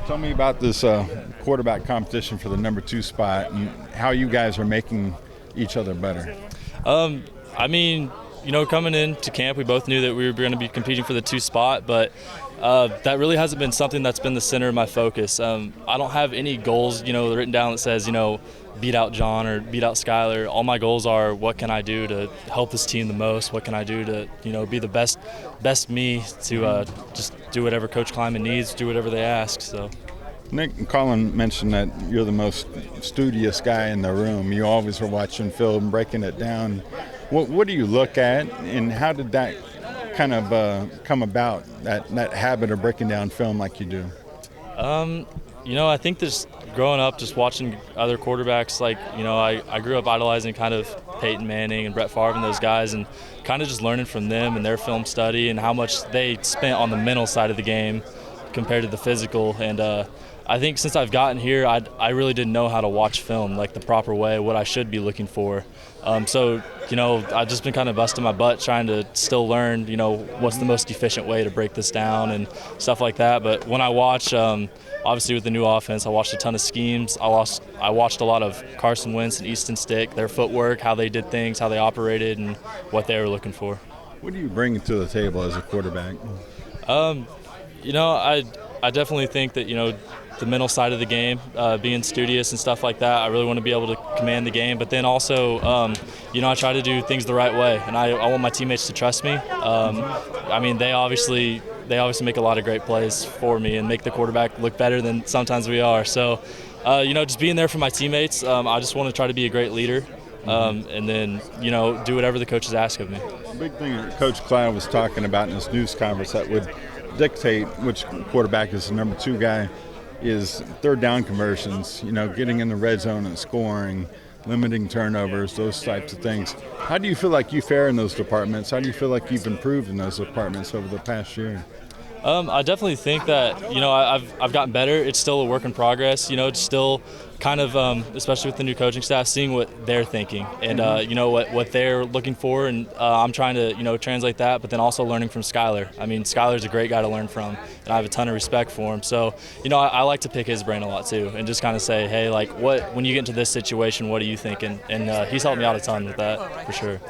Tell me about this quarterback competition for the number 2 spot and how you guys are making each other better. I mean, coming into camp, we both knew that we were going to be competing for the 2 spot, but that really hasn't been something that's been the center of my focus. I don't have any goals, written down that says, beat out John or beat out Skyler. All my goals are, what can I do to help this team the most? What can I do to, be the best me to just do whatever Coach Kleiman needs, do whatever they ask. So. Nick and Colin mentioned that you're the most studious guy in the room. You always are watching film, breaking it down. What do you look at, and how did that kind of come about, that habit of breaking down film like you do? I think this growing up, just watching other quarterbacks, I grew up idolizing kind of Peyton Manning and Brett Favre and those guys, and kind of just learning from them and their film study and how much they spent on the mental side of the game compared to the physical. And I think since I've gotten here, I really didn't know how to watch film like the proper way, what I should be looking for. So I've just been kind of busting my butt trying to still learn, what's the most efficient way to break this down and stuff like that. But when I watch, obviously with the new offense, I watched a ton of schemes. I watched a lot of Carson Wentz and Easton Stick, their footwork, how they did things, how they operated, and what they were looking for. What do you bring to the table as a quarterback? I definitely think that, the mental side of the game, being studious and stuff like that, I really want to be able to command the game. But then also, I try to do things the right way, and I want my teammates to trust me. They obviously make a lot of great plays for me and make the quarterback look better than sometimes we are. So, just being there for my teammates, I just want to try to be a great leader. And then, do whatever the coaches ask of me. The big thing that Coach Cloud was talking about in this news conference that would dictate which quarterback is the number 2 guy is third down conversions, getting in the red zone and scoring, limiting turnovers, those types of things. How do you feel like you fare in those departments? How do you feel like you've improved in those departments over the past year? I definitely think that, I've gotten better. It's still a work in progress. It's still kind of, especially with the new coaching staff, seeing what they're thinking and, what they're looking for. And I'm trying to, translate that, but then also learning from Skyler. I mean, Skyler's a great guy to learn from, and I have a ton of respect for him. So, I like to pick his brain a lot too and just kind of say, hey, when you get into this situation, what are you thinking? And he's helped me out a ton with that, for sure.